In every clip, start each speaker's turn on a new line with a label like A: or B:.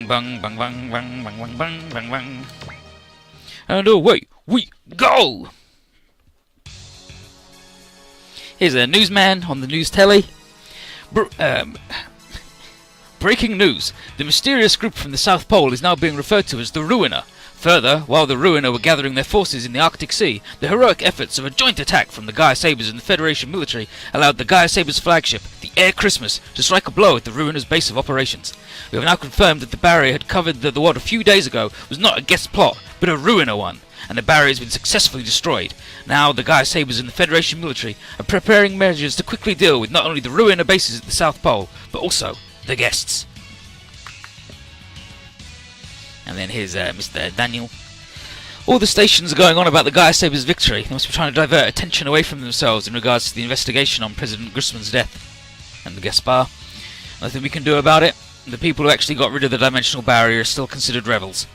A: bang, bang, bang, bang, bang, bang, bang, bang, bang. And away we go! Here's a newsman on the news telly. Breaking news. The mysterious group from the South Pole is now being referred to as the Ruiner. Further, while the Ruiner were gathering their forces in the Arctic Sea, the heroic efforts of a joint attack from the Gaia Sabres and the Federation military allowed the Gaia Sabres flagship, the Air Christmas, to strike a blow at the Ruiner's base of operations. We have now confirmed that the barrier had covered the water a few days ago was not a guest plot, but a Ruiner one, and the barrier has been successfully destroyed. Now the Gaia Sabres and the Federation military are preparing measures to quickly deal with not only the Ruiner bases at the South Pole, but also the guests. And then here's Mr. Daniel. All the stations are going on about the Gaia Sabres' victory. They must be trying to divert attention away from themselves in regards to the investigation on President Grissman's death and the guest bar. Nothing we can do about it. The people who actually got rid of the dimensional barrier are still considered rebels.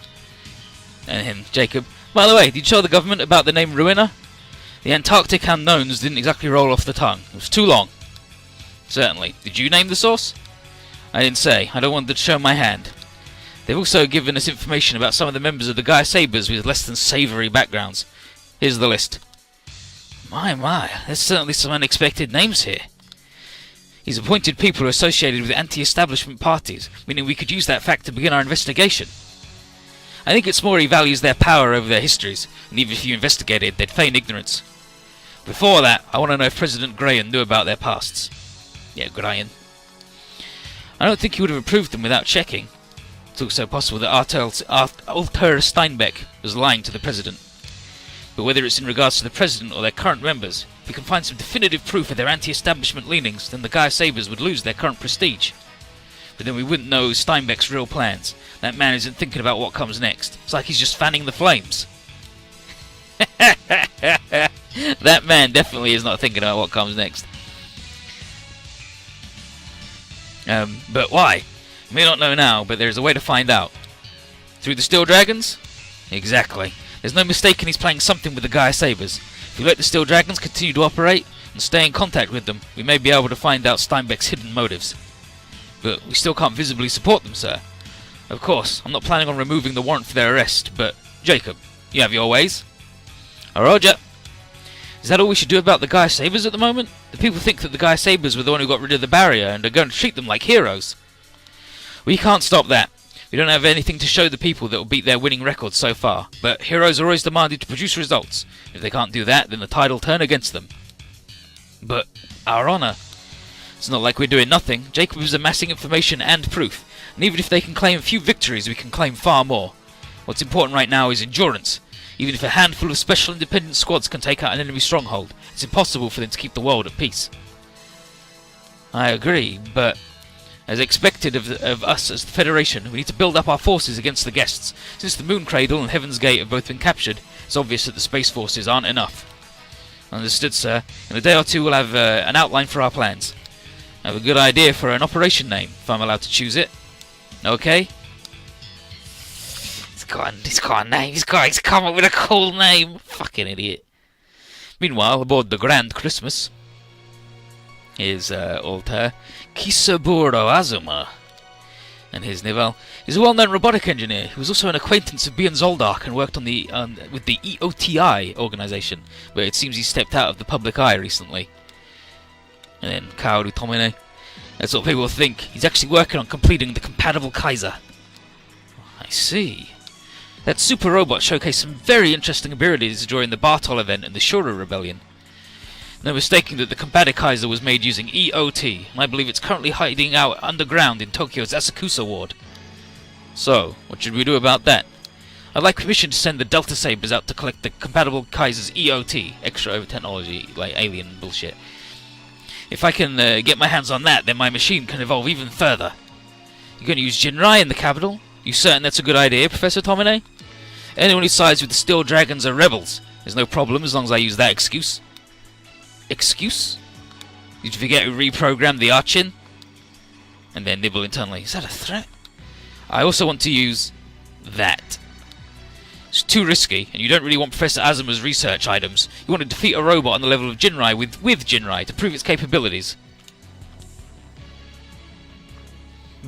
A: And him, Jacob. By the way, did you tell the government about the name Ruiner? The Antarctic unknowns didn't exactly roll off the tongue. It was too long. Certainly. Did you name the source? I didn't say. I don't want to show my hand. They've also given us information about some of the members of the Gaia Sabres with less than savoury backgrounds. Here's the list. My, there's certainly some unexpected names here. He's appointed people who are associated with anti-establishment parties, meaning we could use that fact to begin our investigation. I think it's more he values their power over their histories, and even if you investigated, they'd feign ignorance. Before that, I want to know if President Graham knew about their pasts. Yeah, Graham. I don't think he would have approved them without checking. It's also possible that Alter Steinbeck was lying to the President. But whether it's in regards to the President or their current members, if we can find some definitive proof of their anti-establishment leanings, then the Gaia Sabres would lose their current prestige. But then we wouldn't know Steinbeck's real plans. That man isn't thinking about what comes next. It's like he's just fanning the flames. That man definitely is not thinking about what comes next. But why? You may not know now, but there's a way to find out. Through the Steel Dragons? Exactly. There's no mistaking he's playing something with the Gaia Sabres. If we let the Steel Dragons continue to operate, and stay in contact with them, we may be able to find out Steinbeck's hidden motives. But we still can't visibly support them, sir. Of course, I'm not planning on removing the warrant for their arrest, but, Jacob, you have your ways. Roger. Is that all we should do about the Gaia Sabres at the moment? The people think that the Gaia Sabres were the one who got rid of the barrier and are going to treat them like heroes. We can't stop that. We don't have anything to show the people that will beat their winning records so far, but heroes are always demanded to produce results. If they can't do that, then the tide will turn against them. But, Our Honour, it's not like we're doing nothing. Jacob is amassing information and proof, and even if they can claim a few victories, we can claim far more. What's important right now is endurance. Even if a handful of special independent squads can take out an enemy stronghold, it's impossible for them to keep the world at peace. I agree, but as expected of us as the Federation, we need to build up our forces against the guests. Since the Moon Cradle and Heaven's Gate have both been captured, it's obvious that the Space Forces aren't enough. Understood, sir. In a day or two we'll have an outline for our plans. I have a good idea for an operation name, if I'm allowed to choose it. Okay? He's got a name. He's come up with a cool name. Fucking idiot. Meanwhile, aboard the Grand Christmas is Alter Kisaburo Azuma. And his Nivel is a well-known robotic engineer who was also an acquaintance of Bjorn Zoldark and worked on with the EOTI organization, but it seems he stepped out of the public eye recently. And then Kaoru Tomine. That's what people think. He's actually working on completing the compatible Kaiser. I see. That super robot showcased some very interesting abilities during the Bartol event and the Shura Rebellion. No mistaking that the compatible Kaiser was made using EOT, and I believe it's currently hiding out underground in Tokyo's Asakusa ward. So, what should we do about that? I'd like permission to send the Delta Sabres out to collect the compatible Kaiser's EOT, extra over technology, like alien bullshit. If I can get my hands on that, then my machine can evolve even further. You're going to use Jinrai in the capital? You certain that's a good idea, Professor Tomine? Anyone who sides with the Steel Dragons are rebels. There's no problem as long as I use that excuse. Excuse? Did you forget who reprogrammed the Archin? And then nibble internally. Is that a threat? I also want to use that. It's too risky, and you don't really want Professor Azuma's research items. You want to defeat a robot on the level of Jinrai with Jinrai to prove its capabilities.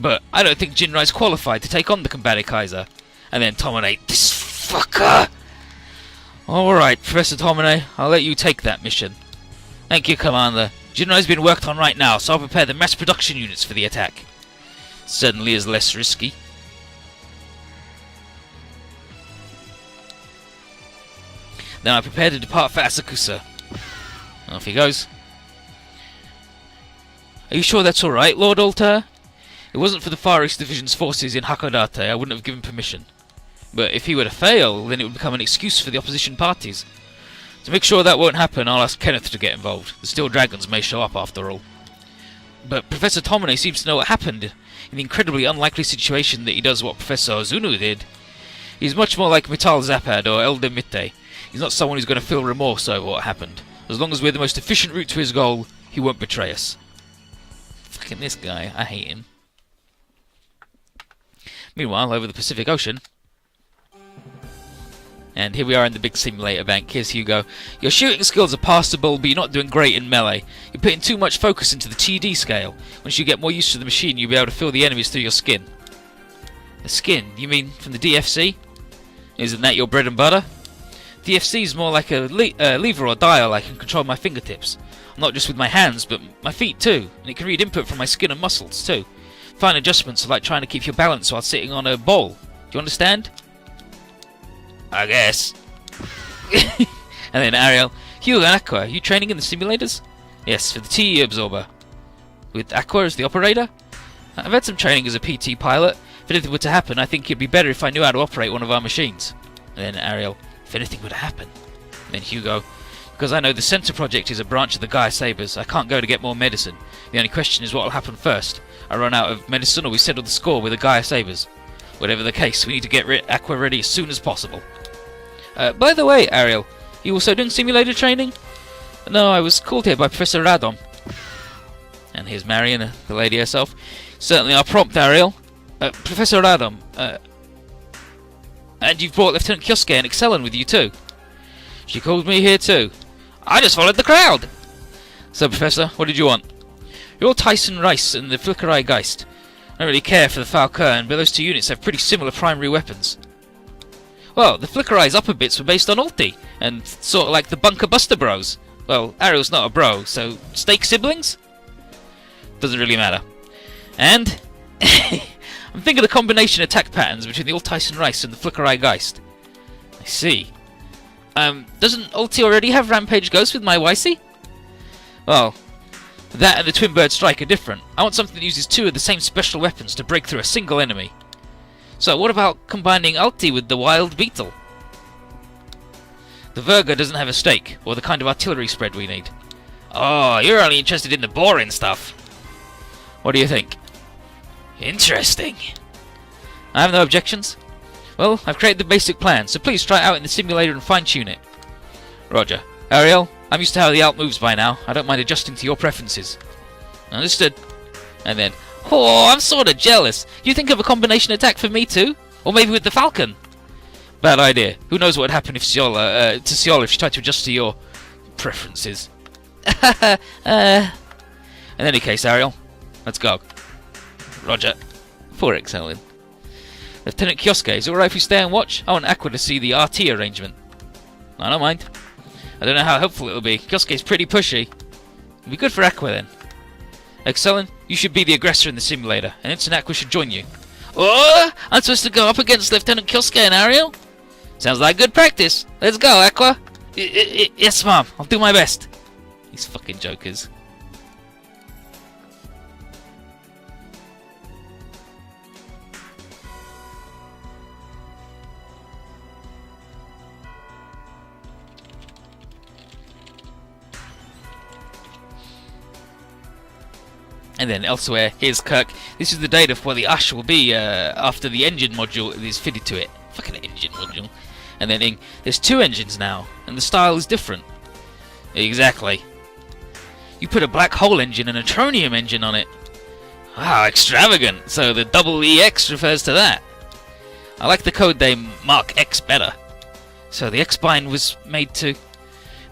A: but I don't think Jinrai's qualified to take on the Combatic Kaiser. And then Tomine, this fucker! Alright, Professor Tomine, I'll let you take that mission. Thank you, Commander. Jinrai's been worked on right now, so I'll prepare the mass production units for the attack. Certainly is less risky. Then I prepare to depart for Asakusa. Off he goes. Are you sure that's alright, Lord Altair? It wasn't for the Far East Division's forces in Hakodate, I wouldn't have given permission. But if he were to fail, then it would become an excuse for the opposition parties. To make sure that won't happen, I'll ask Kenneth to get involved. The Steel Dragons may show up after all. But Professor Tomine seems to know what happened, in the incredibly unlikely situation that he does what Professor Ozunu did. He's much more like Metal Zapad or Elder Mitte. He's not someone who's going to feel remorse over what happened. As long as we're the most efficient route to his goal, he won't betray us. Fucking this guy, I hate him. Meanwhile, over the Pacific Ocean... And here we are in the big simulator bank. Here's Hugo. Your shooting skills are passable, but you're not doing great in melee. You're putting too much focus into the TD scale. Once you get more used to the machine, you'll be able to feel the enemies through your skin. The skin? You mean from the DFC? Isn't that your bread and butter? DFC is more like a lever or dial I can control my fingertips. Not just with my hands, but my feet too. And it can read input from my skin and muscles too. Fine adjustments are like trying to keep your balance while sitting on a bowl. Do you understand? I guess. And then Ariel, Hugo and Aqua, are you training in the simulators? Yes, for the TE absorber. With Aqua as the operator? I've had some training as a PT pilot. If anything were to happen, I think it'd be better if I knew how to operate one of our machines. And then Ariel, if anything were to happen. And then Hugo, because I know the Center Project is a branch of the Gaia Sabers, I can't go to get more medicine. The only question is what will happen first. I run out of medicine or we settle the score with the Gaia Sabers. Whatever the case, we need to get Aqua ready as soon as possible. By the way, Ariel, you also doing simulator training? No, I was called here by Professor Radom. And here's Marion, the lady herself. Certainly our prompt, Ariel. Professor Radom, and you've brought Lieutenant Kyosuke and Excellin with you too. She called me here too. I just followed the crowd! So, Professor, what did you want? You're Tyson Rice and the Flickerai Geist. I don't really care for the Falcon, but those two units have pretty similar primary weapons. Well, the Flickerai's upper bits were based on ulti, and sort of like the Bunker Buster bros. Well, Ariel's not a bro, so stake siblings? Doesn't really matter. And I'm thinking the combination attack patterns between the old Tyson Rice and the Flickerai Geist. I see. Doesn't ulti already have Rampage Ghost with my YC? Well, that and the Twin Bird Strike are different. I want something that uses two of the same special weapons to break through a single enemy. So what about combining ulti with the Wild Beetle? The Virga doesn't have a stake, or the kind of artillery spread we need. Oh, you're only interested in the boring stuff. What do you think? Interesting. I have no objections. Well, I've created the basic plan, so please try it out in the simulator and fine-tune it. Roger. Ariel, I'm used to how the alt moves by now. I don't mind adjusting to your preferences. Understood. And then, oh, I'm sort of jealous. You think of a combination attack for me too? Or maybe with the Falcon? Bad idea. Who knows what would happen if Siola if she tried to adjust to your preferences. In any case, Ariel, let's go. Roger. Poor Excellin. Lieutenant Kyosuke, is it alright if we stay and watch? I want Aqua to see the RT arrangement. I don't mind. I don't know how helpful it'll be. Kyosuke's pretty pushy. It'll be good for Aqua then. Excellin, you should be the aggressor in the simulator, and Instant Aqua should join you. Oh! I'm supposed to go up against Lieutenant Kyosuke and Ariel? Sounds like good practice. Let's go, Aqua. Yes, Mom. I'll do my best. These fucking jokers. And then elsewhere, here's Kirk. This is the data for the Ash will be after the engine module is fitted to it. Fucking engine module. And then there's two engines now, and the style is different. Exactly. You put a black hole engine and a tronium engine on it. Wow, extravagant. So the double EX refers to that. I like the code name Mark X better. So the X-Bind was made to...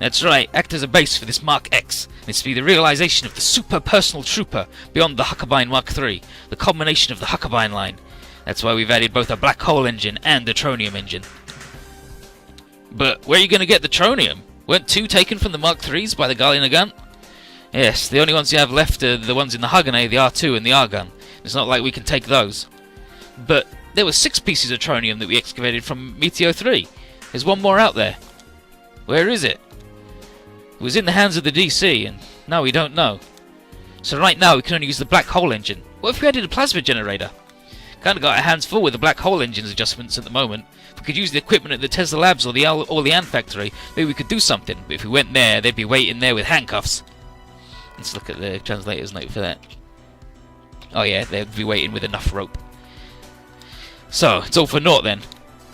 A: That's right, act as a base for this Mark X. It's to be the realization of the super personal trooper beyond the Huckabine Mark III, the culmination of the Huckabine line. That's why we've added both a black hole engine and a tronium engine. But where are you going to get the tronium? Weren't 2 taken from the Mark IIIs by the Gallian gun? Yes, the only ones you have left are the ones in the Hagane, the R2 and the R-gun. It's not like we can take those. But there were 6 pieces of tronium that we excavated from Meteor 3. There's one more out there. Where is it? It was in the hands of the DC, and now we don't know. So right now we can only use the black hole engine. What if we added a plasma generator? Kinda got our hands full with the black hole engine's adjustments at the moment. If we could use the equipment at the Tesla Labs or the Orlean factory, maybe we could do something. But if we went there, they'd be waiting there with handcuffs. Let's look at the translator's note for that. Oh yeah, they'd be waiting with enough rope. So, it's all for naught then.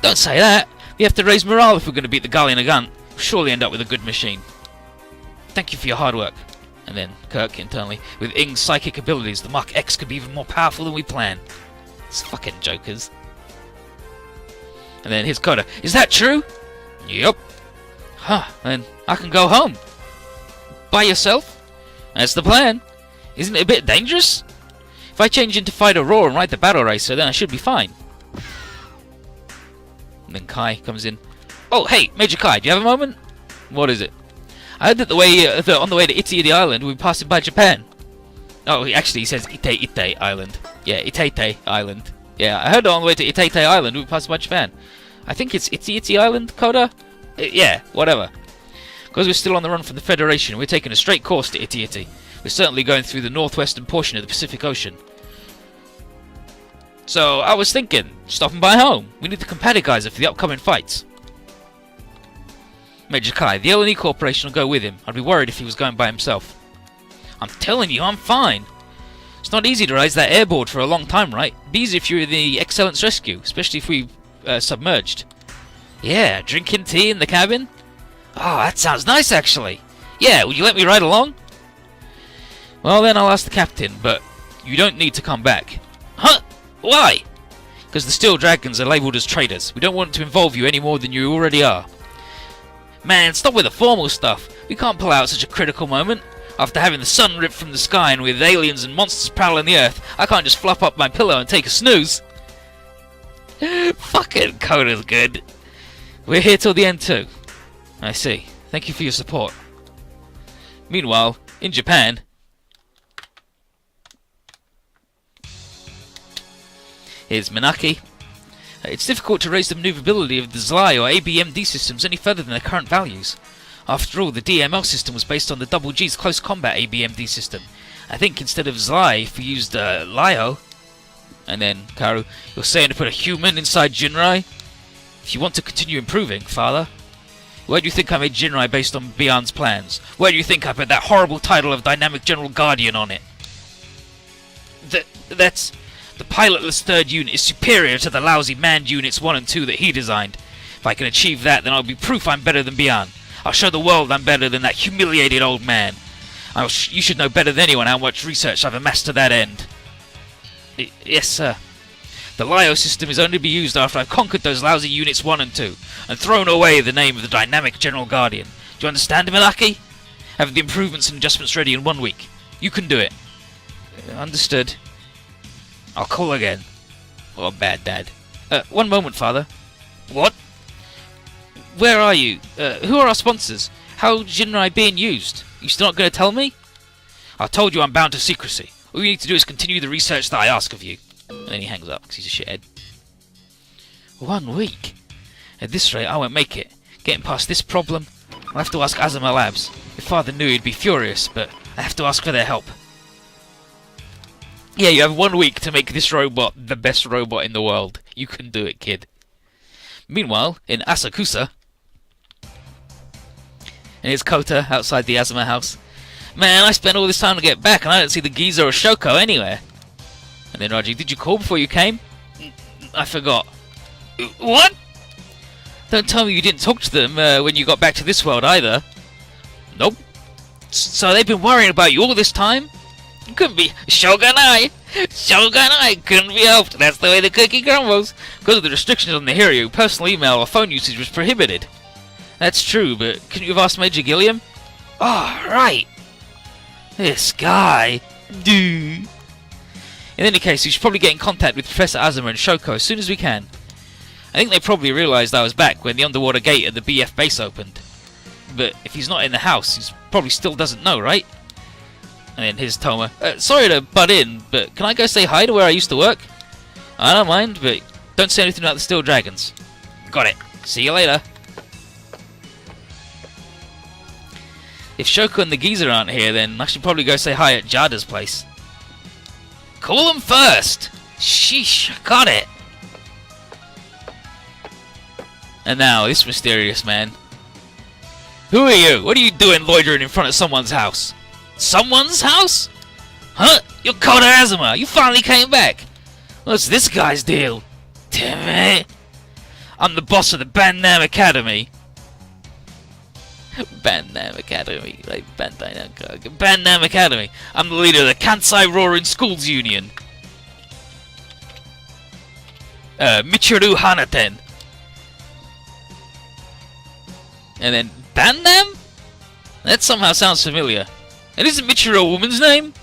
A: Don't say that! We have to raise morale if we're going to beat the Gallian Agant. We'll surely end up with a good machine. Thank you for your hard work. And then, Kirk, internally, with Ing's psychic abilities, the Mark X could be even more powerful than we planned. It's fucking jokers. And then here's Coda. Is that true? Yup. Huh, then I can go home. By yourself? That's the plan. Isn't it a bit dangerous? If I change into Fighter Raw and ride the Battle Racer, then I should be fine. And then Kai comes in. Oh, hey, Major Kai, do you have a moment? What is it? I heard that on the way to Iti Island, we'll be passing by Japan. Oh, actually, he says Ite Island. Yeah, Ite Island. Yeah, I heard on the way to Ite Island, we'll be passing by Japan. I think it's Iti Island, Coda? Yeah, whatever. Because we're still on the run from the Federation, we're taking a straight course to Iti. We're certainly going through the northwestern portion of the Pacific Ocean. So, I was thinking, stopping by home. We need the compatibilizer for the upcoming fights. Major Kai, the L&E Corporation will go with him. I'd be worried if he was going by himself. I'm telling you, I'm fine. It's not easy to raise that airboard for a long time, right? It'd be easy if you were the Excellence Rescue, especially if we submerged. Yeah, drinking tea in the cabin? Oh, that sounds nice, actually. Yeah, would you let me ride along? Well, then I'll ask the captain, but you don't need to come back. Huh? Why? Because the Steel Dragons are labelled as traitors. We don't want to involve you any more than you already are. Man, stop with the formal stuff. We can't pull out such a critical moment. After having the sun ripped from the sky and with aliens and monsters prowling the earth, I can't just flop up my pillow and take a snooze. Fucking Coda's good. We're here till the end too. I see. Thank you for your support. Meanwhile, in Japan... Here's Minaki. It's difficult to raise the maneuverability of the ZLI or ABMD systems any further than their current values. After all, the DML system was based on the 2ndOGs close combat ABMD system. I think instead of ZLI, if we used LIO... And then, Karu, you're saying to put a human inside Jinrai? If you want to continue improving, father. Where do you think I made Jinrai based on Beyond's plans? Where do you think I put that horrible title of Dynamic General Guardian on it? That's... The pilotless third unit is superior to the lousy manned units 1 and 2 that he designed. If I can achieve that, then I'll be proof I'm better than Beyond. I'll show the world I'm better than that humiliated old man. You should know better than anyone how much research I've amassed to that end. Yes, sir. The LIO system is only to be used after I've conquered those lousy units 1 and 2, and thrown away the name of the Dynamic General Guardian. Do you understand, Milaki? Have the improvements and adjustments ready in 1 week. You can do it. Understood. I'll call again. Oh, bad dad. One moment, father. What? Where are you? Who are our sponsors? How Jinrai being used? You still not going to tell me? I told you I'm bound to secrecy. All you need to do is continue the research that I ask of you. And then he hangs up because he's a shithead. 1 week? At this rate, I won't make it. Getting past this problem, I'll have to ask Azuma Labs. If father knew, he'd be furious, but I have to ask for their help. Yeah, you have 1 week to make this robot the best robot in the world. You can do it, kid. Meanwhile, in Asakusa... And here's Kota outside the Azuma house. Man, I spent all this time to get back and I don't see the Giza or Shoko anywhere. And then Raji, did you call before you came? I forgot. What? Don't tell me you didn't talk to them when you got back to this world either. Nope. So they've been worrying about you all this time? Couldn't be Shogunai! Shogunai! Couldn't be helped. That's the way the cookie crumbles. Because of the restrictions on the Hiryu, personal email or phone usage was prohibited. That's true, but couldn't you have asked Major Gilliam? Oh, right. This guy. Dude. In any case, we should probably get in contact with Professor Azuma and Shoko as soon as we can. I think they probably realised I was back when the underwater gate at the BF base opened. But if he's not in the house, he probably still doesn't know, right? And then here's Toma. Sorry to butt in, but can I go say hi to where I used to work? I don't mind, but don't say anything about the Steel Dragons. Got it. See you later. If Shoko and the geezer aren't here, then I should probably go say hi at Jada's place. Call them first! Sheesh, got it! And now, this mysterious man. Who are you? What are you doing loitering in front of someone's house? Someone's house? Huh? You're Kota Azuma! You finally came back! What's this guy's deal? Damn it! I'm the boss of the Bandam Academy. Bandam Academy, like Bandai Namco. Bandam Academy. I'm the leader of the Kansai Roaring Schools Union. Michiru Hanaten. And then Bandam? That somehow sounds familiar. And isn't Michiru a woman's name?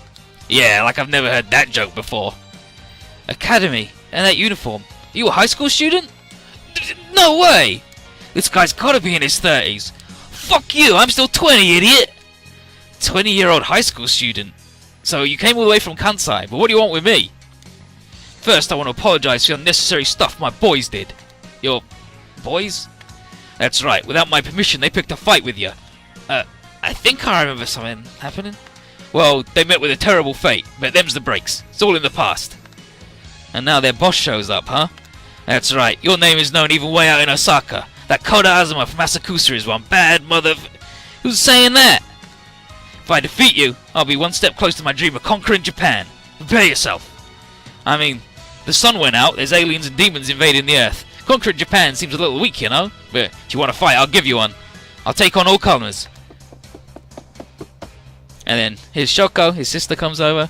A: Yeah, like I've never heard that joke before. Academy, and that uniform. Are you a high school student? No way! This guy's gotta be in his 30s. Fuck you, I'm still 20, idiot! 20-year-old high school student. So you came all the way from Kansai, but what do you want with me? First, I want to apologise for the unnecessary stuff my boys did. Your boys? That's right, without my permission they picked a fight with you. I think I remember something happening. Well, they met with a terrible fate, but them's the breaks. It's all in the past. And now their boss shows up, huh? That's right, your name is known even way out in Osaka. That Kota Azuma from Asakusa is one bad mother... Who's saying that? If I defeat you, I'll be one step closer to my dream of conquering Japan. Prepare yourself. I mean, the sun went out, there's aliens and demons invading the Earth. Conquering Japan seems a little weak, you know? But if you want to fight, I'll give you one. I'll take on all comers. And then here's Shoko, his sister comes over.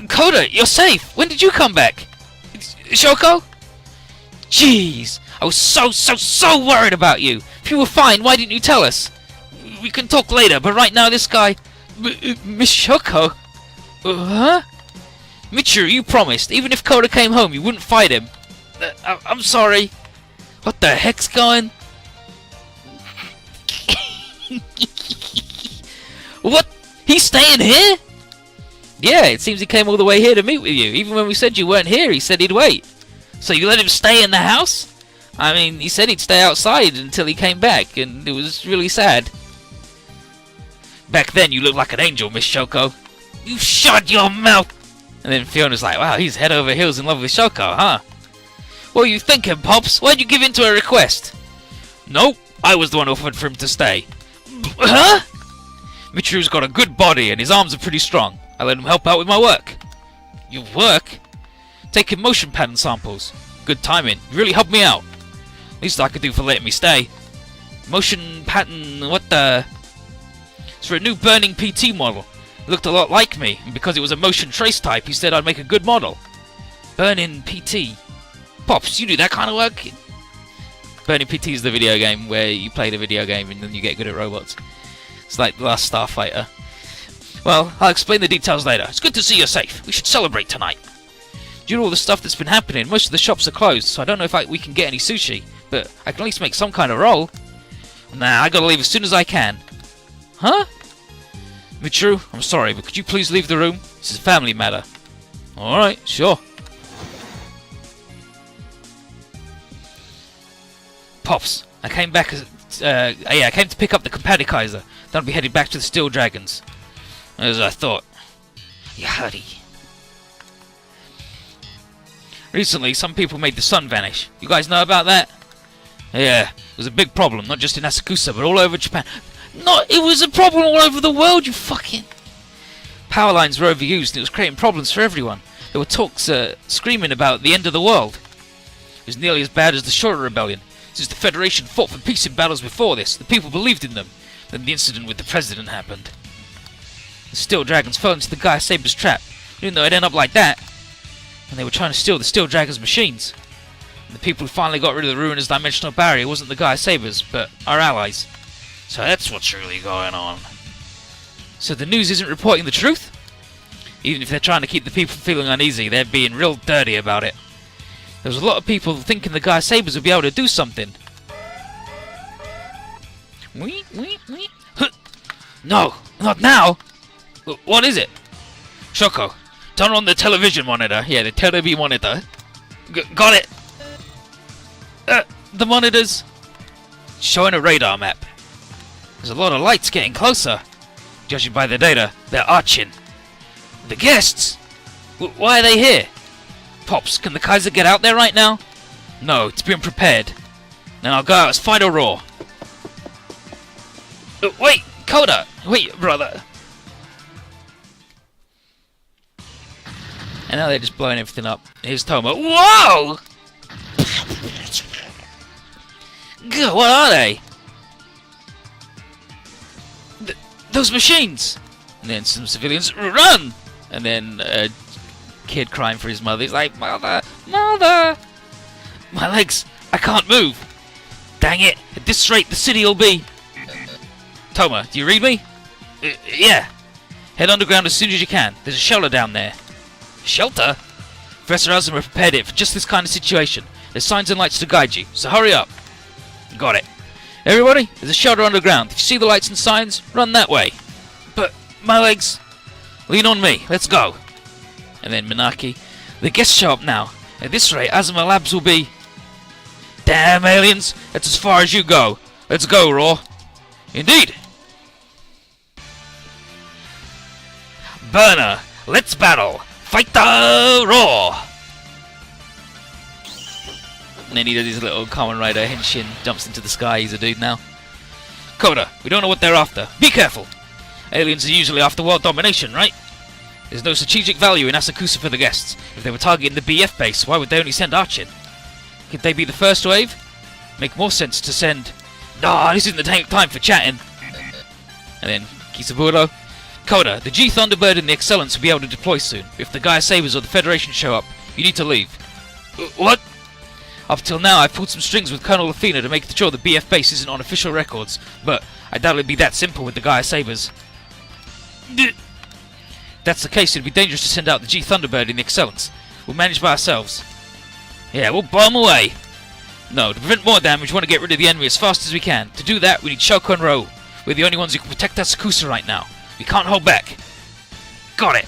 A: Kota, you're safe! When did you come back? Shoko? Jeez, I was so worried about you. If you were fine, why didn't you tell us? We can talk later, but right now this guy... Miss Shoko? Huh? Michiru, you promised, even if Kota came home, you wouldn't fight him. I'm sorry. What the heck's going... What? He's staying here? Yeah, it seems he came all the way here to meet with you. Even when we said you weren't here, he said he'd wait. So you let him stay in the house? I mean, he said he'd stay outside until he came back, and it was really sad. Back then, you looked like an angel, Miss Shoko. You shut your mouth! And then Fiona's like, wow, he's head over heels in love with Shoko, huh? What are you thinking, Pops? Why'd you give in to her request? Nope, I was the one who offered for him to stay. Huh? Michiru's got a good body, and his arms are pretty strong. I let him help out with my work. Your work? Taking motion pattern samples. Good timing. You really helped me out. Least I could do for letting me stay. Motion pattern... what the... It's for a new burning PT model. It looked a lot like me, and because it was a motion trace type, he said I'd make a good model. Burning PT. Pops, you do that kind of work? Burning PT is the video game where you play the video game and then you get good at robots. It's like The Last Starfighter. Well, I'll explain the details later. It's good to see you're safe. We should celebrate tonight. Due to all the stuff that's been happening, most of the shops are closed, so I don't know if we can get any sushi. But I can at least make some kind of roll. Nah, I gotta leave as soon as I can. Huh? Michiru, I'm sorry, but could you please leave the room? This is a family matter. Alright, sure. Pops, I came back as... I came to pick up the Compadikaiser. Then I'll be headed back to the Steel Dragons. As I thought. Yahari. Recently, some people made the sun vanish. You guys know about that? Yeah, it was a big problem, not just in Asakusa, but all over Japan. No, it was a problem all over the world, you fucking... Power lines were overused and it was creating problems for everyone. There were talks screaming about the end of the world. It was nearly as bad as the Shura Rebellion. Since the Federation fought for peace in battles before this, the people believed in them. Then the incident with the President happened. The Steel Dragons fell into the Gaia Saber's trap. We didn't know it'd end up like that. And they were trying to steal the Steel Dragons' machines. The people who finally got rid of the ruinous dimensional barrier wasn't the Gaia Sabers, but our allies. So that's what's really going on. So the news isn't reporting the truth? Even if they're trying to keep the people feeling uneasy, they're being real dirty about it. There was a lot of people thinking the Gaia Sabers would be able to do something. No, not now! What is it? Shoko, turn on the television monitor. Yeah, the television monitor. Got it! The monitor's showing a radar map. There's a lot of lights getting closer. Judging by the data, they're arching. The guests? Why are they here? Pops, can the Kaiser get out there right now? No, it's being prepared. Then I'll go out as final roar. Wait, Koda! Wait, brother! And now they're just blowing everything up. Here's Toma. Whoa! God, what are they? Those machines! And then some civilians, run! And then a kid crying for his mother. He's like, Mother! Mother! My legs! I can't move! Dang it! At this rate, the city will be... Toma, do you read me? Yeah. Head underground as soon as you can. There's a shelter down there. Shelter? Professor Azuma prepared it for just this kind of situation. There's signs and lights to guide you, so hurry up. Got it. Everybody, there's a shelter underground. If you see the lights and signs, run that way. But my legs... Lean on me. Let's go. And then Minaki. The guests show up now. At this rate, Azuma Labs will be... Damn aliens! That's as far as you go. Let's go, Raw. Indeed. Burner, let's battle. Fight the Raw. And then he does his little Kamen Rider henshin, jumps into the sky. He's a dude now. Koda, we don't know what they're after. Be careful. Aliens are usually after world domination, right? There's no strategic value in Asakusa for the guests. If they were targeting the BF base, why would they only send Archin? Could they be the first wave? Make more sense to send... Nah, this isn't the time for chatting. And then Kisaburo. Koda, the G Thunderbird and the Excellence will be able to deploy soon. If the Gaia Sabers or the Federation show up, you need to leave. What? Up till now, I've pulled some strings with Colonel Athena to make sure the BF base isn't on official records, but I doubt it'd be that simple with the Gaia Sabers. If that's the case, it'd be dangerous to send out the G Thunderbird and the Excellence. We'll manage by ourselves. Yeah, we'll bomb away. No, to prevent more damage, we want to get rid of the enemy as fast as we can. To do that, we need Shoko and Ro. We're the only ones who can protect Asakusa right now. We can't hold back. Got it.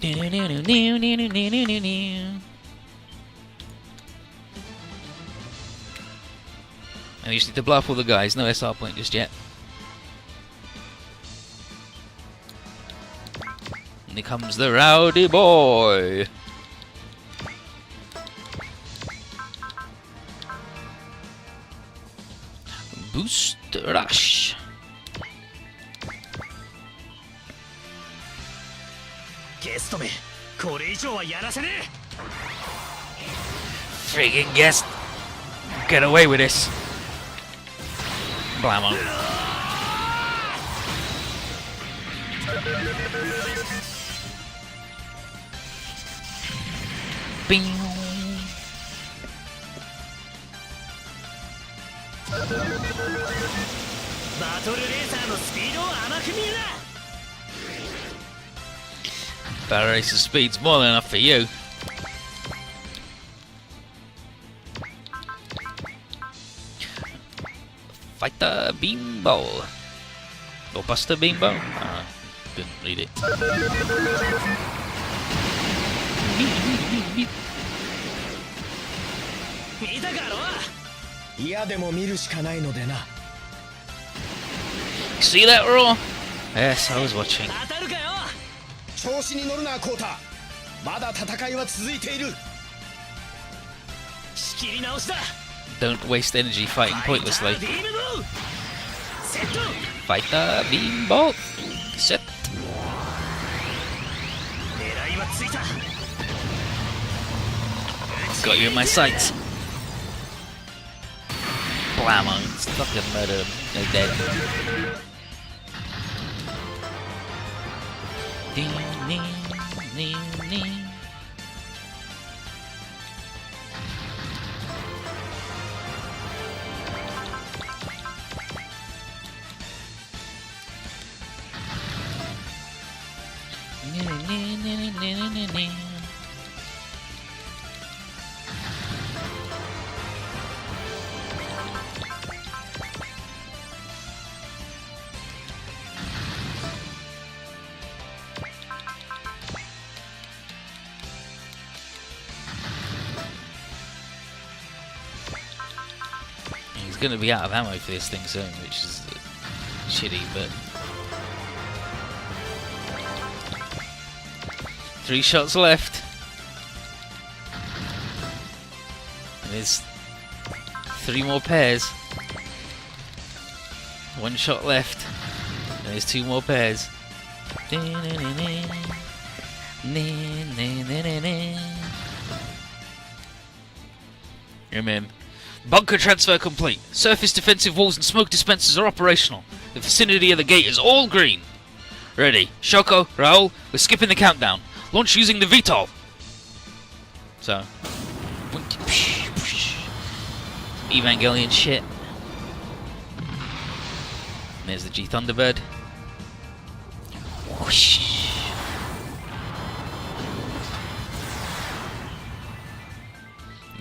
A: And we just need to blow up all the guys. No SR point just yet. And here comes the rowdy boy. Boost rush. Friggin' guest. Get away with this. Blammo. Bing. Battle Racer's speed's more than enough for you. Fight the Beanball. Or Buster Beanball? Didn't read it. See that, Raw? Yes, I was watching. Don't waste energy fighting pointlessly. Fight the Beanball. Set. Got you in my sights. Blammo. Fucking murder them. They're dead. gonna be out of ammo for this thing soon, which is shitty, but 3 shots left. And there's 3 more pairs. 1 shot left. And there's 2 more pairs. Bunker transfer complete. Surface defensive walls and smoke dispensers are operational. The vicinity of the gate is all green. Ready. Shoko, Raul, we're skipping the countdown. Launch using the VTOL. So. Evangelion shit. And there's the G Thunderbird. Whoosh.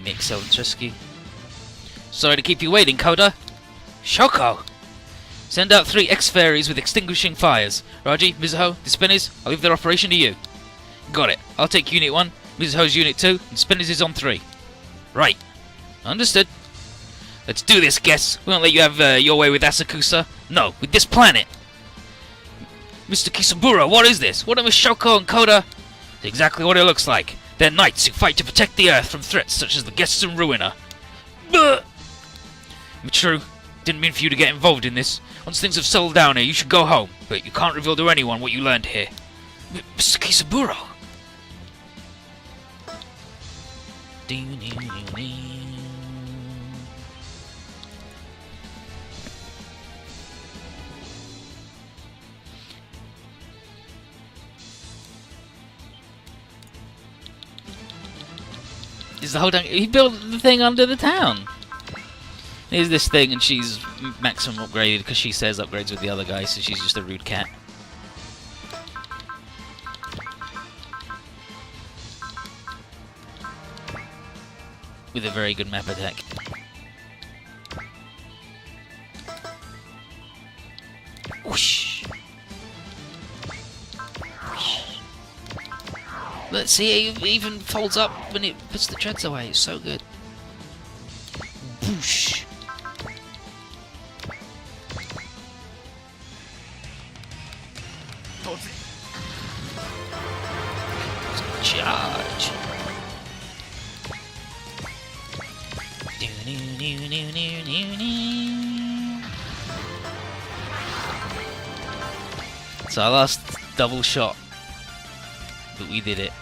A: Mix Trisky. Sorry to keep you waiting, Coda. Shoko! Send out 3 X-Fairies with extinguishing fires. Raji, Mizuho, the Spinners, I'll leave their operation to you. Got it. I'll take Unit 1, Mizuho's Unit 2, and Spinners is on 3. Right. Understood. Let's do this, guests. We won't let you have your way with Asakusa. No, with this planet. Mr. Kisabura, what is this? What are Shoko and Coda? It's exactly what it looks like. They're knights who fight to protect the Earth from threats such as the guests and Ruiner. True. Didn't mean for you to get involved in this. Once things have settled down here, you should go home. But you can't reveal to anyone what you learned here. Mr. Kisaburo! Is the whole thing? He built the thing under the town. Here's this thing, and she's maximum upgraded because she says upgrades with the other guy, so she's just a rude cat. With a very good map attack. Whoosh. Let's see, it even folds up when it puts the treads away. It's so good. Whoosh. Charge. It's our last double shot, but we did it.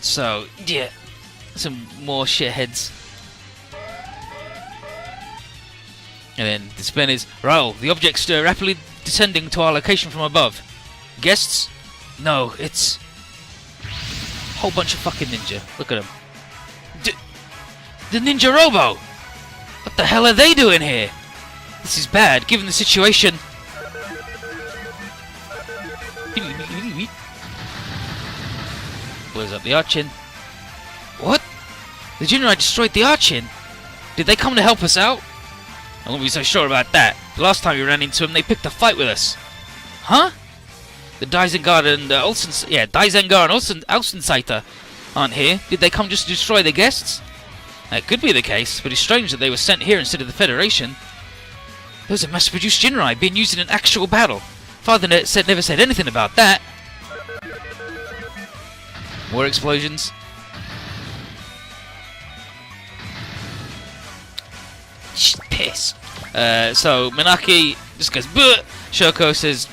A: So, yeah, some more shitheads. And then the Spinners. Raul, the object's rapidly descending to our location from above. Guests? No, it's a whole bunch of fucking ninja. Look at them. The Ninja Robo! What the hell are they doing here? This is bad, given the situation. Blows up the Archin. What? The Jinrai destroyed the Archin? Did they come to help us out? I won't be so sure about that. The last time we ran into them, they picked a fight with us. Huh? The Daizengar and Daizengar and Außenseiter aren't here. Did they come just to destroy the guests? That could be the case, but it's strange that they were sent here instead of the Federation. Those are mass-produced Jinrai being used in an actual battle. Father never said anything about that. More explosions. Piss. So Minaki just goes, "Bleh." Shoko says,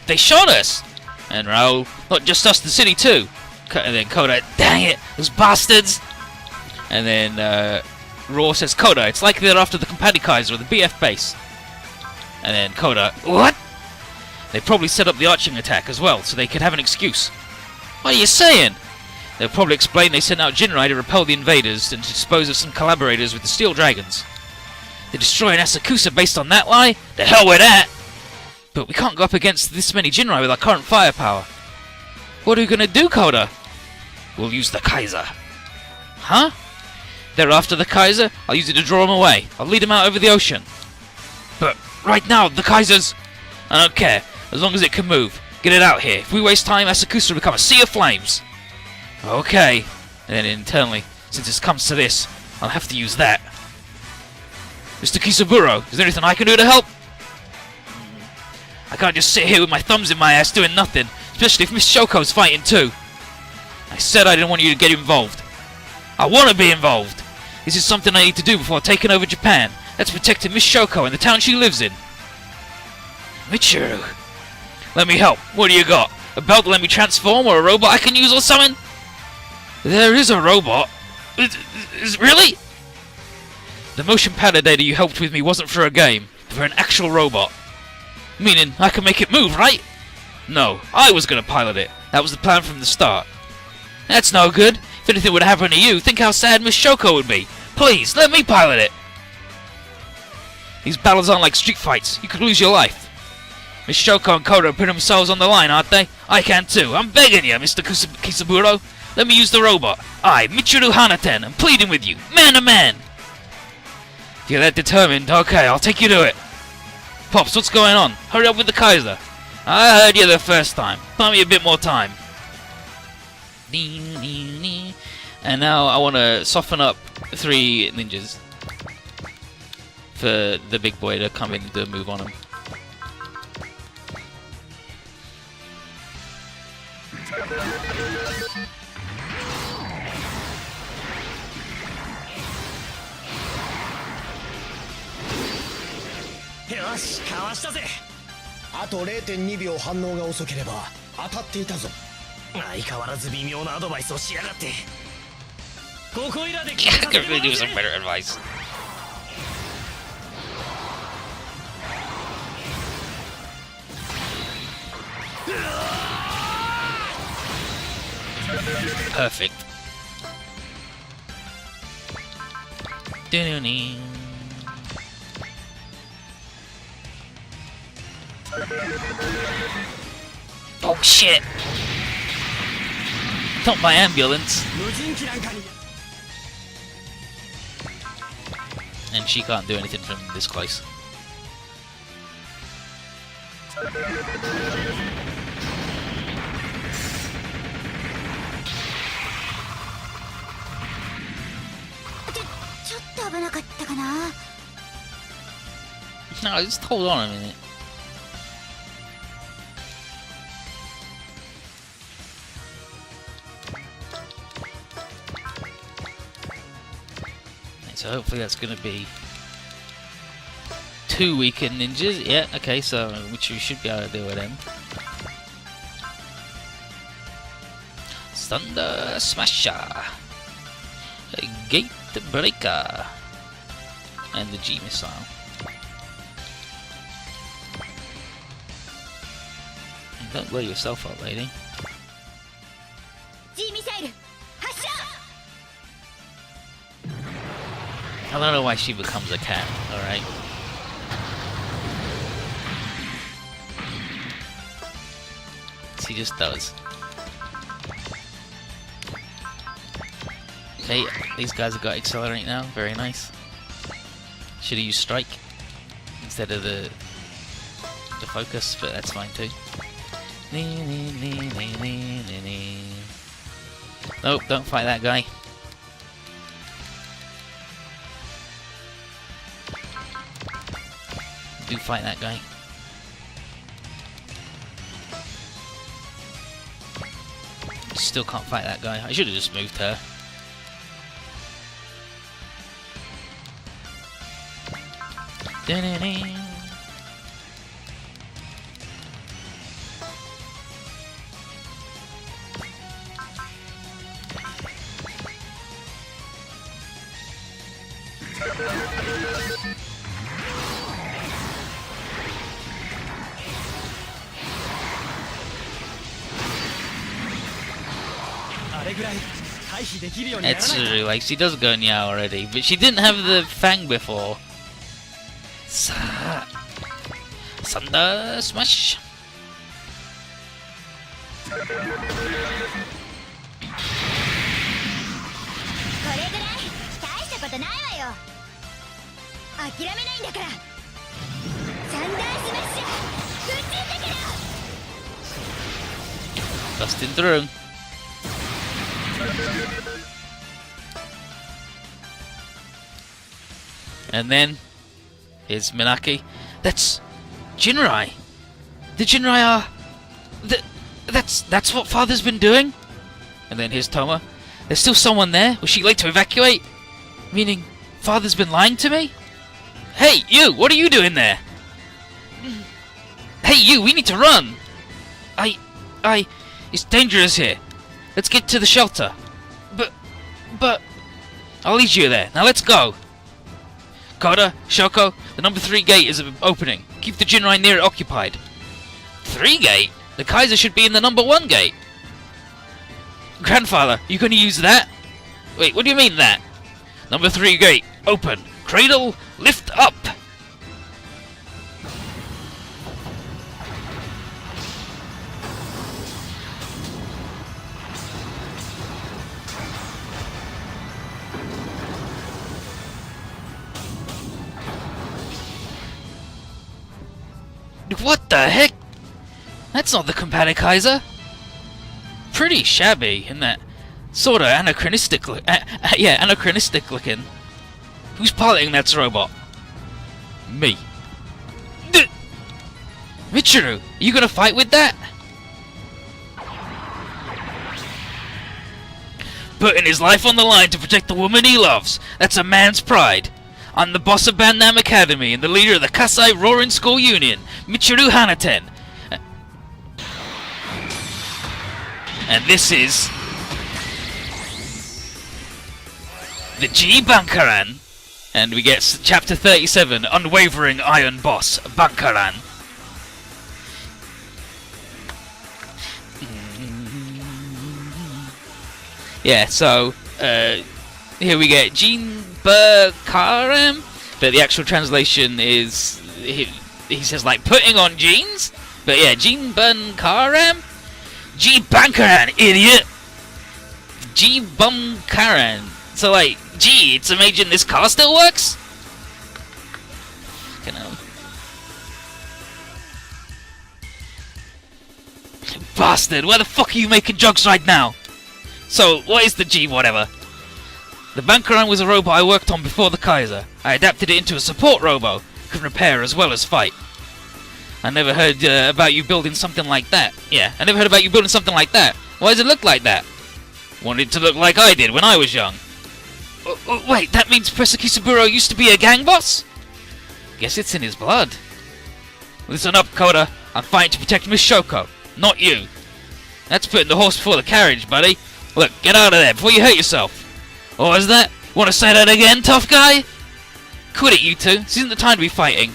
A: "They shot us!" And Raul, "Not just us, the city too." And then Koda, "Dang it, those bastards!" And then Raw says, "Koda, it's likely they're after the Compadikaiser or the BF base." And then Koda, "What?" They probably set up the arching attack as well, so they could have an excuse. What are you saying? They'll probably explain they sent out Jinrai to repel the invaders and to dispose of some collaborators with the Steel Dragons. They're destroying Asakusa based on that lie? The hell with that! But we can't go up against this many Jinrai with our current firepower. What are we gonna do, Koda? We'll use the Kaiser. Huh? They're after the Kaiser? I'll use it to draw them away. I'll lead them out over the ocean. But right now, the Kaiser's... I don't care. as long as it can move. Get it out here. If we waste time, Asakusa will become a sea of flames. Okay. And then internally, since it comes to this, I'll have to use that. Mr. Kisaburo, is there anything I can do to help? I can't just sit here with my thumbs in my ass doing nothing, especially if Miss Shoko's fighting too. I said I didn't want you to get involved. I want to be involved. This is something I need to do before taking over Japan. That's protecting Miss Shoko and the town she lives in. Michiru. Let me help. What do you got? A belt to let me transform, or a robot I can use or something? There is a robot. Really? The motion powder data you helped with me wasn't for a game, but for an actual robot. Meaning, I can make it move, right? No, I was gonna pilot it. That was the plan from the start. That's no good. If anything would happen to you, think how sad Miss Shoko would be. Please, let me pilot it. These battles aren't like street fights. You could lose your life. Miss Shoko and Koda put themselves on the line, aren't they? I can too. I'm begging you, Mr. Kisaburo. Let me use the robot. I, Michiru Hanaten, am pleading with you, man to man. If you're that determined, okay, I'll take you to it. Pops, what's going on? Hurry up with the Kaiser. I heard you the first time. Buy me a bit more time. And now I want to soften up 3 ninjas for the big boy to come in to move on him.
B: Yoshi, かわしたぜ。あと 0.2 秒反応が遅ければ当たっていたぞ。相変わらず微妙なアドバイスをしやがって。ここいらで
A: I could really do some better advice. Perfect. Oh shit! Not my ambulance. And she can't do anything from this close. No, just hold on a minute. So hopefully that's going to be 2 weakened ninjas. Yeah, okay, so which we should be able to deal with them. Thunder Smasher, Gate Breaker, and the G missile. Don't blow yourself up, lady.
C: G missile.
A: I don't know why she becomes a cat, alright? She just does. Okay, these guys have got accelerate now, very nice. Should have used strike instead of the focus, but that's fine too. Nope, don't fight that guy. Do fight that guy. Still can't fight that guy. I should have just moved her. It's like she does go Nya already, but she didn't have the Fang before. Thunder Smash. Busting through. And then, here's Minaki. That's Jinrai. The Jinrai are... That's what Father's been doing? And then here's Toma. There's still someone there? Was she late to evacuate? Meaning, Father's been lying to me? Hey, you! What are you doing there? Hey, you! We need to run! It's dangerous here. Let's get to the shelter. But... I'll lead you there. Now let's go. Koda, Shoko, the number 3 gate is opening. Keep the Jinrai near it occupied. 3 gate? The Kaiser should be in the number 1 gate. Grandfather, you gonna use that? Wait, what do you mean that? Number 3 gate, open. Cradle, lift up. What the heck? That's not the Companic Kaiser. Pretty shabby in that sorta anachronistic anachronistic looking. Who's piloting that robot? Me. Michiru, are you gonna fight with that? Putting his life on the line to protect the woman he loves. That's a man's pride. I'm the boss of Bandam Academy and the leader of the Kasai Roaring School Union, Michiru Hanaten. And this is... the G Bankaran. And we get Chapter 37, Unwavering Iron Boss, Bankaran. Yeah, so... here we get Jean Bankaran, but the actual translation is he says like putting on jeans, but yeah, Jean Bankaran, G Bankaran, idiot, G Bankaran. So like, gee, it's amazing this car still works. You know, bastard, where the fuck are you making jokes right now? So what is the G whatever? The Bankaran was a robot I worked on before the Kaiser. I adapted it into a support robo. Can repair as well as fight. I never heard about you building something like that. Yeah, I never heard about you building something like that. Why does it look like that? Wanted to look like I did when I was young. Wait, that means Professor Kisaburo used to be a gang boss? Guess it's in his blood. Listen up, Koda. I'm fighting to protect Miss Shoko, not you. That's putting the horse before the carriage, buddy. Look, get out of there before you hurt yourself. What was that? Want to say that again, tough guy? Quit it, you two. This isn't the time to be fighting.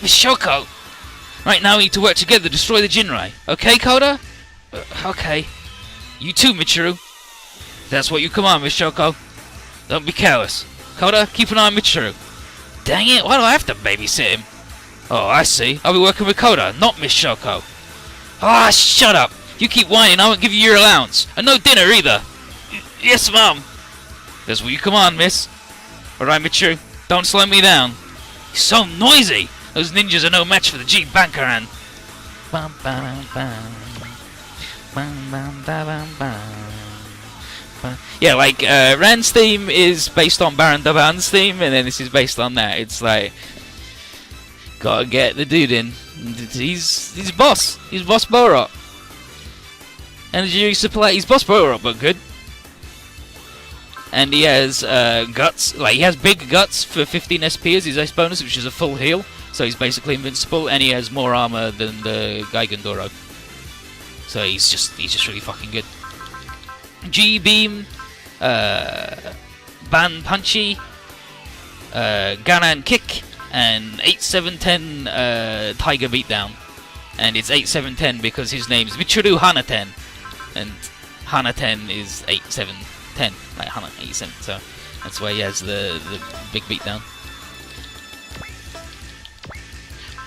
A: Miss Shoko. Right now we need to work together to destroy the Jinrai. Okay, Koda? Okay. You too, Michiru. That's what you command, Miss Shoko. Don't be careless. Koda, keep an eye on Michiru. Dang it, why do I have to babysit him? Oh, I see. I'll be working with Koda, not Miss Shoko. Ah, shut up. You keep whining, I won't give you your allowance. And no dinner either. Yes, Mom. That's what you command, miss. Alright, Michiru. Don't slow me down. You're so noisy. Those ninjas are no match for the G Bankaran. Bam, bam, bam. Bam, bam, bam, bam. Yeah, like, Ran's theme is based on Baron Daban's theme, and then this is based on that. It's like, gotta get the dude in. He's boss. He's Boss Borot. Energy supply. He's Boss Borot, but good. And he has guts. Like, he has big guts for 15 SP as his ace bonus, which is a full heal. So he's basically invincible, and he has more armor than the Gaigandoro. So he's just really fucking good. G Beam, Ban Punchy, Ganan Kick, and 8710 Tiger Beatdown. And it's 8710 because his name's Michiru Hanaten, and Hanaten is 8710, like Hana 87. So that's why he has the big beatdown.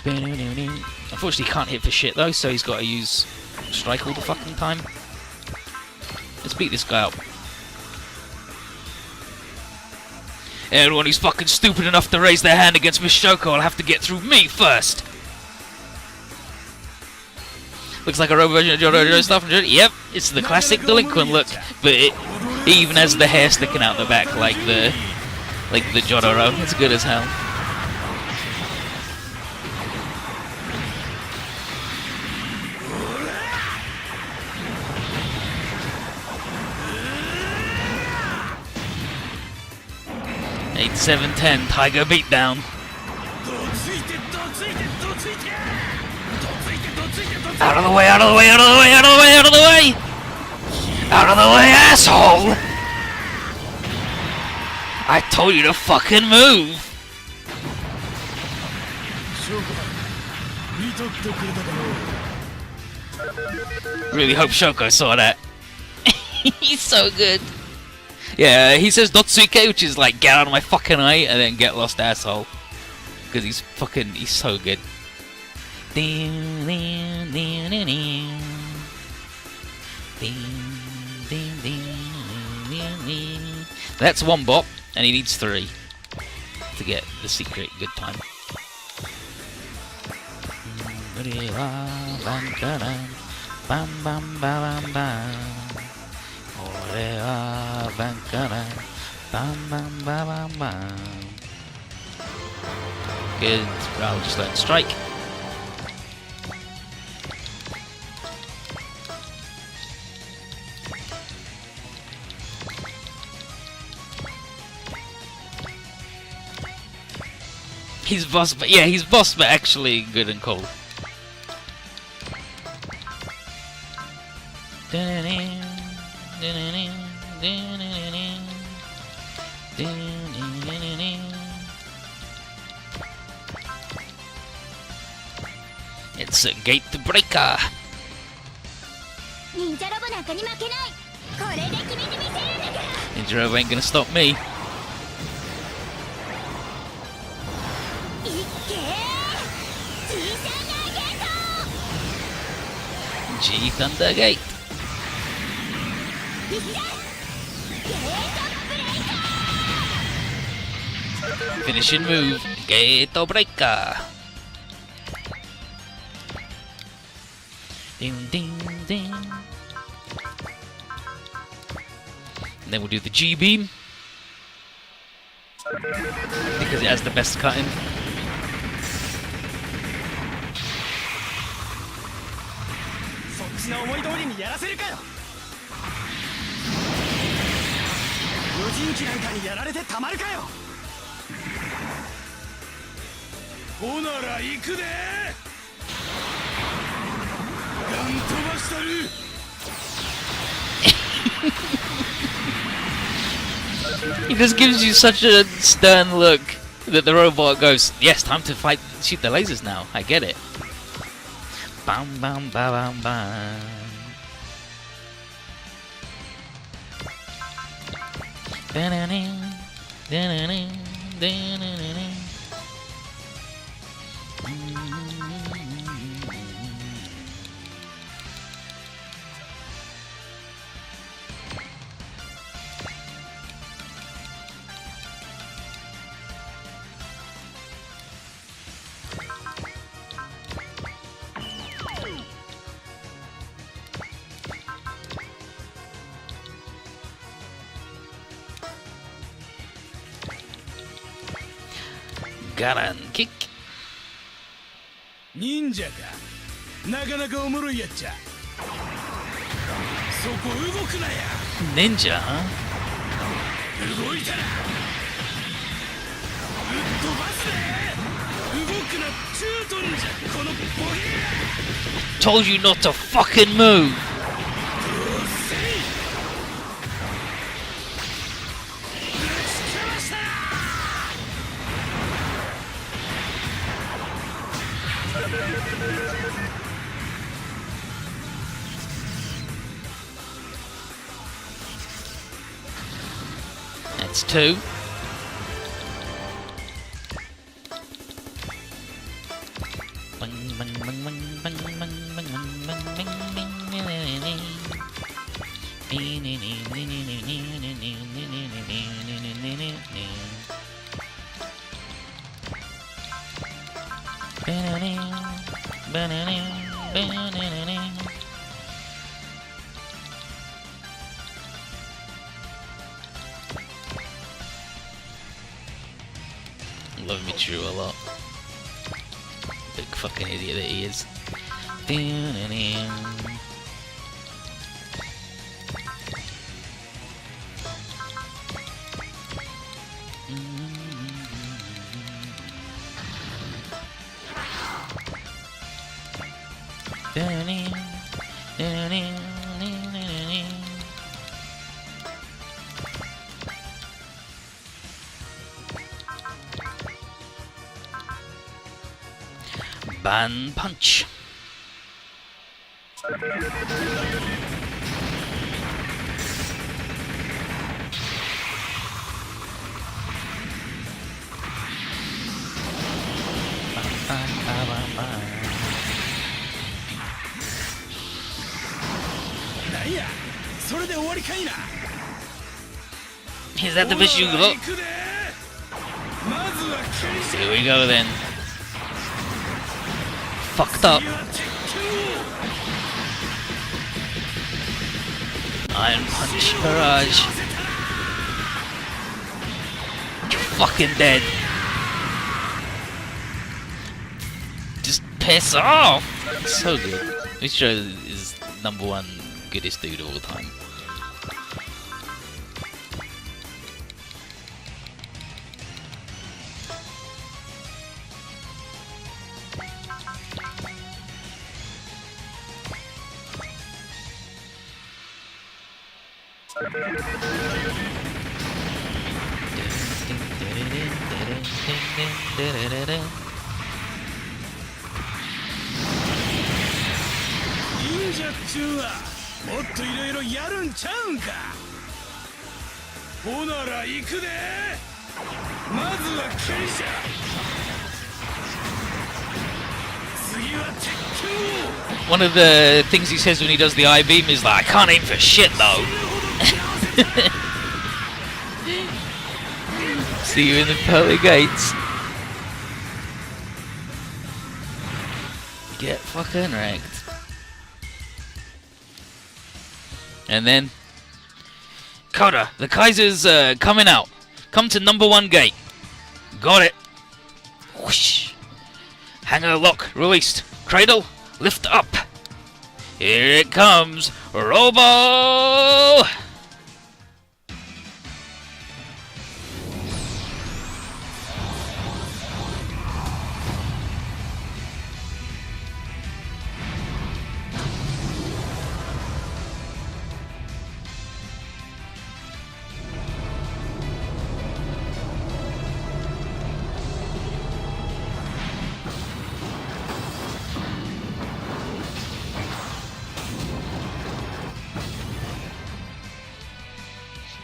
A: Unfortunately, he can't hit for shit though, so he's got to use strike all the fucking time. Let's beat this guy up. Everyone who's fucking stupid enough to raise their hand against Miss Shoko will have to get through me first. Looks like a Robo Jotaro stuff. Yep, it's the classic delinquent look, but it even has the hair sticking out the back like the Jotaro. It's good as hell. Eight, 7, 10, Tiger beatdown. Out of the way, out of the way, out of the way, out of the way, out of the way! Out of the way, asshole! I told you to fucking move! Really hope Shoko saw that. He's so good. Yeah, he says Dotsuke, which is like get out of my fucking eye, and then get lost, asshole. Because he's so good. That's one bot, and he needs 3 to get the secret good time. Good, I'll just learn strike. He's boss, but yeah, he's boss, but actually good and cool. It's a gate breaker. Ninja Robo ain't gonna stop me. G Thunder Gate. Finishing move, Gate Breaker. Ding ding ding. And then we'll do the G beam because it has the best cutting. He just gives you such a stern look that the robot goes, yes, time to fight, shoot the lasers now. I get it. Bam bam bam bam bam. Garan kick. Ninja ka. Nakanaka omoroi yatcha. Soko udoku na ya. Ninja, huh? Udoita na. Uttobasu ne. Udoku na chuton ja. Kono boge. Told you not to fucking move. That's 2. Love Michiru a lot. Big fucking idiot that he is. Ban punch. Is that the best you got? Here we go then. Fucked up. Iron Punch Barrage. You're fucking dead. Just piss off. So good. Michiru is #1 goodest dude of all time. One of the things he says when he does the I-beam is like, I can't aim for shit though. See you in the pearly gates. Get fucking wrecked. And then Koda, the Kaiser's coming out. Come to #1 gate. Got it. Whoosh. Hanger lock released. Cradle lift up. Here it comes. Robo!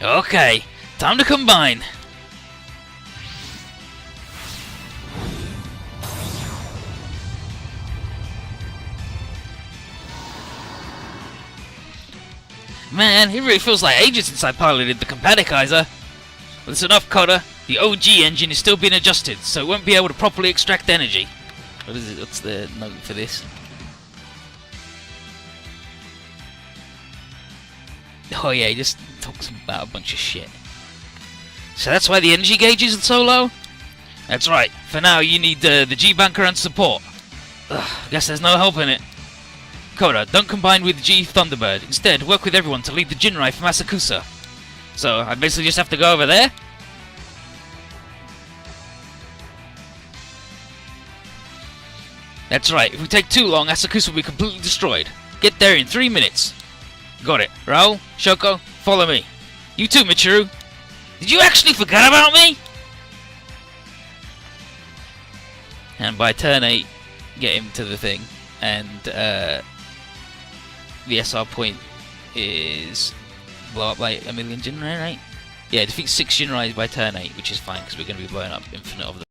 A: Okay, time to combine. Man, it really feels like ages since I piloted the Compatikizer. Well, it's enough, Koda. The OG engine is still being adjusted, so it won't be able to properly extract energy. What is it? What's the note for this? Oh yeah, he just talks about a bunch of shit. So that's why the energy gauge isn't so low? That's right. For now, you need the G BANKARAN support. Ugh, guess there's no help in it. Koda, don't combine with G Thunderbird. Instead, work with everyone to lead the Jinrai from Asakusa. So, I basically just have to go over there? That's right. If we take too long, Asakusa will be completely destroyed. Get there in 3 minutes. Got it. Raul, Shoko, follow me. You too, Michiru. Did you actually forget about me? And by turn 8, get him to the thing. And the SR point is blow up like 1,000,000 Jinrai, right? Yeah, defeat 6 Jinrai by turn 8, which is fine because we're going to be blowing up infinite of them.